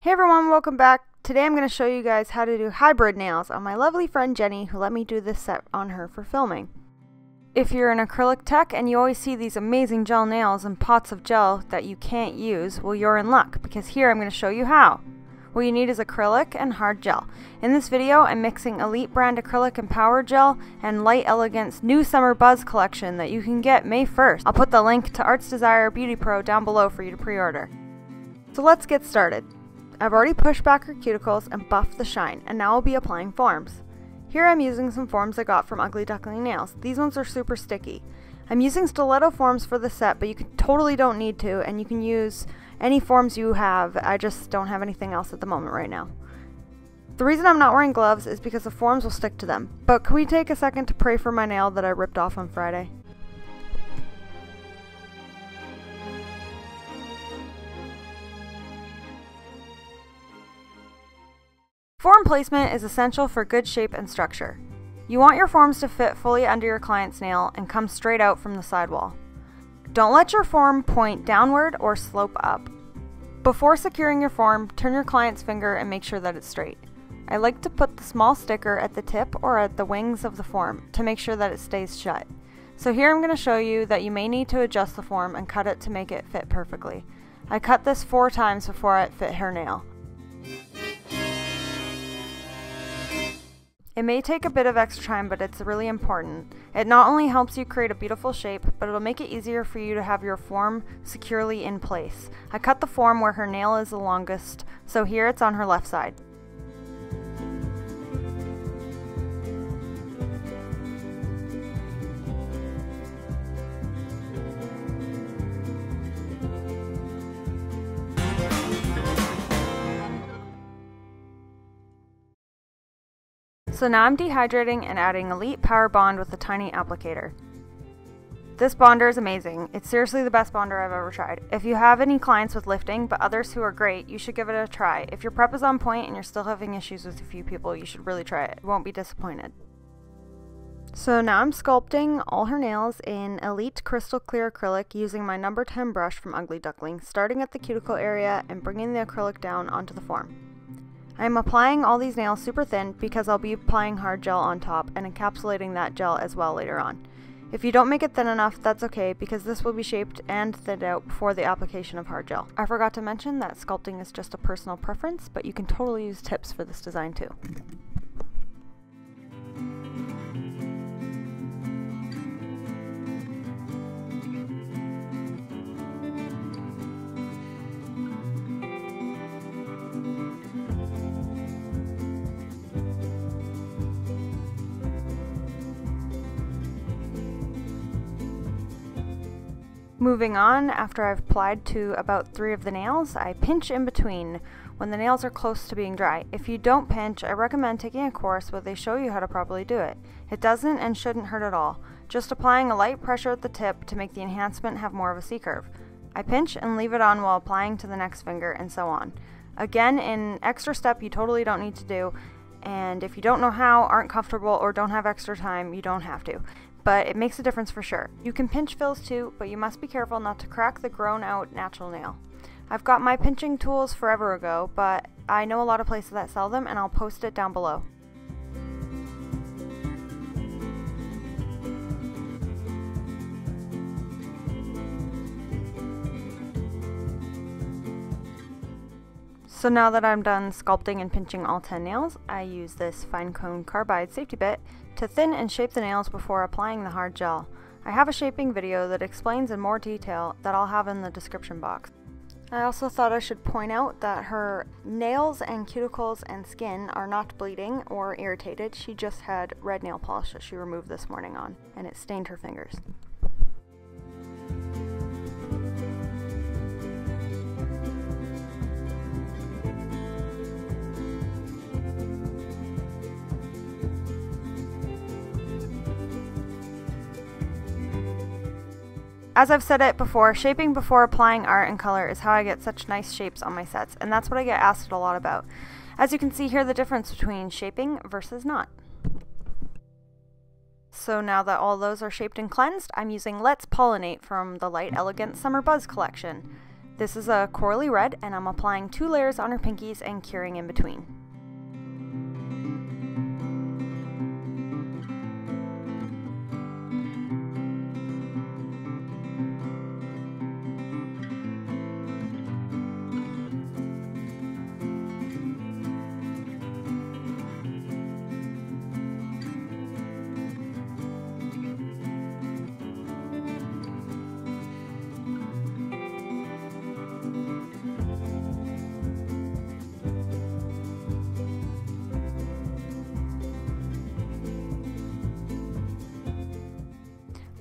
Hey everyone, welcome back. Today I'm going to show you guys how to do hybrid nails on my lovely friend Jenny, who let me do this set on her for filming. If you're an acrylic tech and you always see these amazing gel nails and pots of gel that you can't use, well, you're in luck, because here I'm going to show you how. What you need is acrylic and hard gel. In this video, I'm mixing Elite brand acrylic and power gel and Light Elegance new summer buzz collection that you can get May 1st. I'll put the link to Arts Desire Beauty Pro down below for you to pre-order. So let's get started. I've already pushed back her cuticles and buffed the shine, and now I'll be applying forms. Here I'm using some forms I got from Ugly Duckling Nails. These ones are super sticky. I'm using stiletto forms for the set, but you totally don't need to, and you can use any forms you have. I just don't have anything else at the moment right now. The reason I'm not wearing gloves is because the forms will stick to them. But can we take a second to pray for my nail that I ripped off on Friday? Form placement is essential for good shape and structure. You want your forms to fit fully under your client's nail and come straight out from the sidewall. Don't let your form point downward or slope up. Before securing your form, turn your client's finger and make sure that it's straight. I like to put the small sticker at the tip or at the wings of the form to make sure that it stays shut. So here I'm going to show you that you may need to adjust the form and cut it to make it fit perfectly. I cut this 4 times before it fit her nail. It may take a bit of extra time, but it's really important. It not only helps you create a beautiful shape, but it'll make it easier for you to have your form securely in place. I cut the form where her nail is the longest, so here it's on her left side. So now I'm dehydrating and adding Elite Power Bond with a tiny applicator. This bonder is amazing. It's seriously the best bonder I've ever tried. If you have any clients with lifting, but others who are great, you should give it a try. If your prep is on point and you're still having issues with a few people, you should really try it. You won't be disappointed. So now I'm sculpting all her nails in Elite Crystal Clear Acrylic using my number 10 brush from Ugly Duckling, starting at the cuticle area and bringing the acrylic down onto the form. I'm applying all these nails super thin because I'll be applying hard gel on top and encapsulating that gel as well later on. If you don't make it thin enough, that's okay because this will be shaped and thinned out before the application of hard gel. I forgot to mention that sculpting is just a personal preference, but you can totally use tips for this design too. Moving on, after I've applied to about 3 of the nails, I pinch in between when the nails are close to being dry. If you don't pinch, I recommend taking a course where they show you how to properly do it. It doesn't and shouldn't hurt at all, just applying a light pressure at the tip to make the enhancement have more of a C-curve. I pinch and leave it on while applying to the next finger and so on. Again, an extra step you totally don't need to do, and if you don't know how, aren't comfortable, or don't have extra time, you don't have to. But it makes a difference for sure. You can pinch fills too, but you must be careful not to crack the grown out natural nail. I've got my pinching tools forever ago, but I know a lot of places that sell them and I'll post it down below. So now that I'm done sculpting and pinching all 10 nails, I use this fine cone carbide safety bit to thin and shape the nails before applying the hard gel. I have a shaping video that explains in more detail that I'll have in the description box. I also thought I should point out that her nails and cuticles and skin are not bleeding or irritated. She just had red nail polish that she removed this morning on, and it stained her fingers. As I've said it before, shaping before applying art and color is how I get such nice shapes on my sets, and that's what I get asked a lot about. As you can see here, the difference between shaping versus not. So now that all those are shaped and cleansed, I'm using Let's Pollinate from the Light Elegance Summer Buzz collection. This is a corally red, and I'm applying 2 layers on her pinkies and curing in between.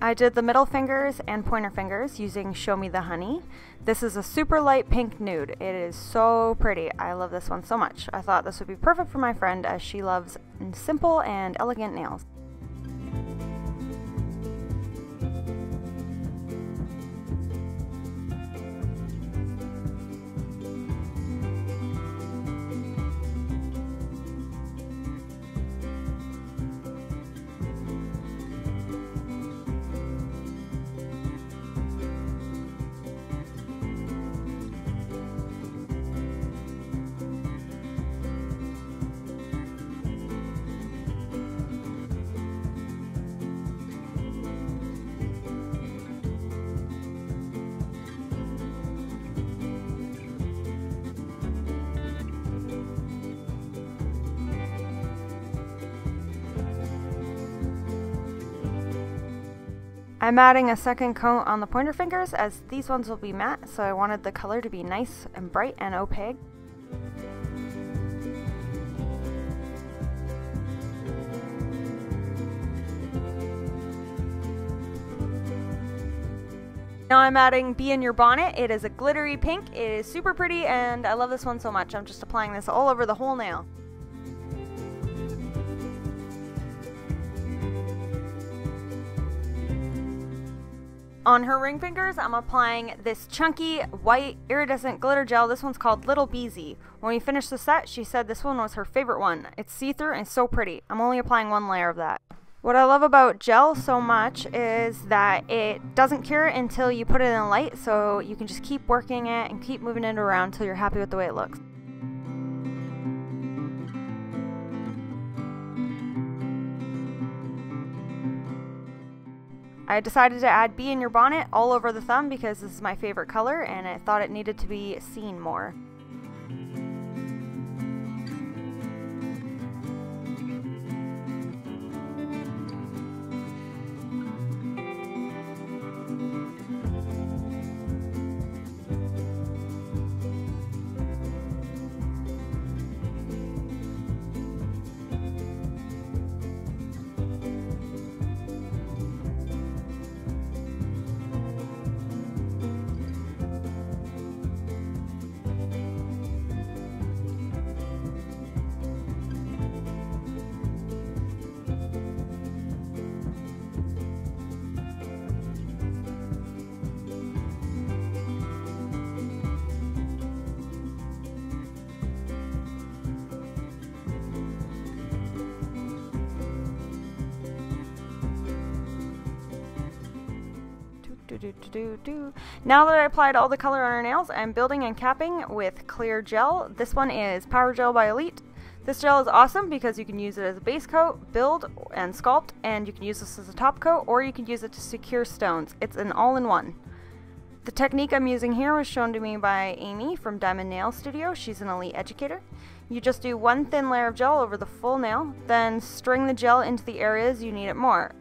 I did the middle fingers and pointer fingers using Show Me the Honey. This is a super light pink nude. It is so pretty. I love this one so much. I thought this would be perfect for my friend as she loves simple and elegant nails. I'm adding a second coat on the pointer fingers as these ones will be matte, so I wanted the color to be nice and bright and opaque. Now I'm adding Be In Your Bonnet. It is a glittery pink. It is super pretty and I love this one so much. I'm just applying this all over the whole nail. On her ring fingers, I'm applying this chunky white iridescent glitter gel. This one's called Little Beezy. When we finished the set, she said this one was her favorite one. It's see-through and so pretty. I'm only applying 1 layer of that. What I love about gel so much is that it doesn't cure until you put it in light, so you can just keep working it and keep moving it around until you're happy with the way it looks. I decided to add Be In Your Bonnet all over the thumb because this is my favorite color and I thought it needed to be seen more. Now that I applied all the color on her nails, I'm building and capping with clear gel. This one is Power Gel by Elite. This gel is awesome because you can use it as a base coat, build, and sculpt, and you can use this as a top coat, or you can use it to secure stones. It's an all-in-one. The technique I'm using here was shown to me by Amy from Diamond Nail Studio. She's an elite educator. You just do 1 thin layer of gel over the full nail, then string the gel into the areas you need it more.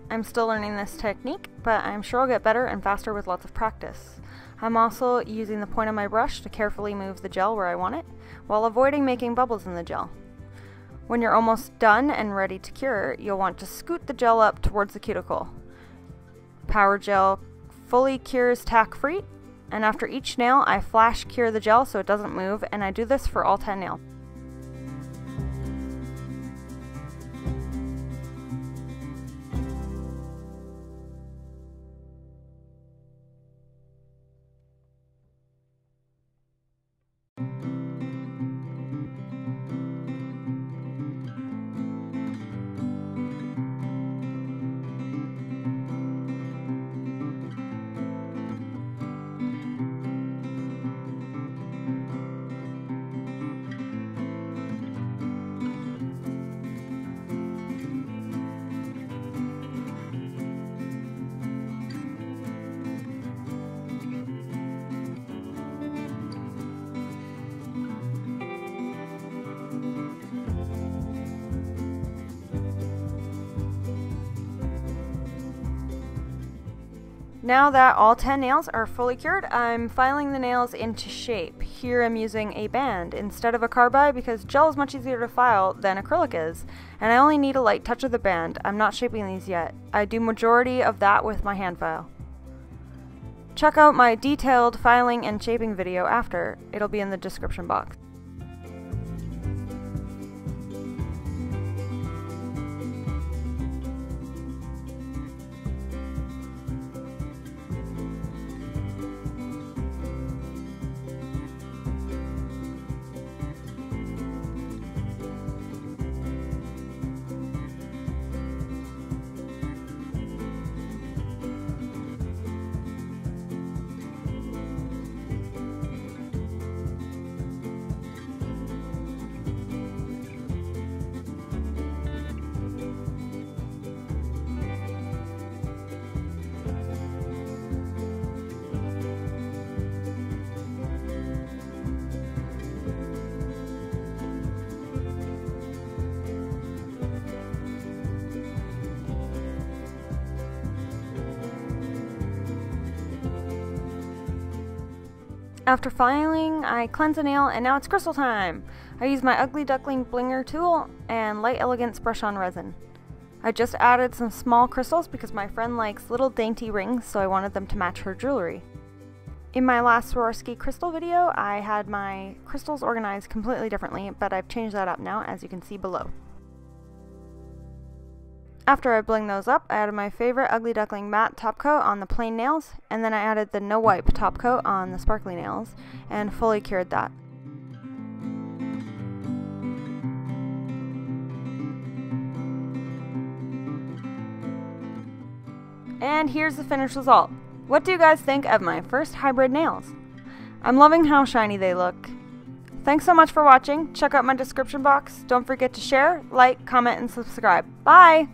I'm still learning this technique, but I'm sure I'll get better and faster with lots of practice. I'm also using the point of my brush to carefully move the gel where I want it, while avoiding making bubbles in the gel. When you're almost done and ready to cure, you'll want to scoot the gel up towards the cuticle. Power Gel fully cures tack-free, and after each nail I flash cure the gel so it doesn't move, and I do this for all 10 nails. Now that all 10 nails are fully cured, I'm filing the nails into shape. Here I'm using a band instead of a carbide because gel is much easier to file than acrylic is, and I only need a light touch of the band. I'm not shaping these yet. I do majority of that with my hand file. Check out my detailed filing and shaping video after. It'll be in the description box. After filing, I cleanse a nail, and now it's crystal time! I use my Ugly Duckling Blinger tool and light Elegance brush on resin. I just added some small crystals because my friend likes little dainty rings, so I wanted them to match her jewelry. In my last Swarovski crystal video, I had my crystals organized completely differently, but I've changed that up now, as you can see below. After I bling those up, I added my favorite Ugly Duckling matte top coat on the plain nails, and then I added the no wipe top coat on the sparkly nails, and fully cured that. And here's the finished result. What do you guys think of my first hybrid nails? I'm loving how shiny they look. Thanks so much for watching. Check out my description box. Don't forget to share, like, comment, and subscribe. Bye!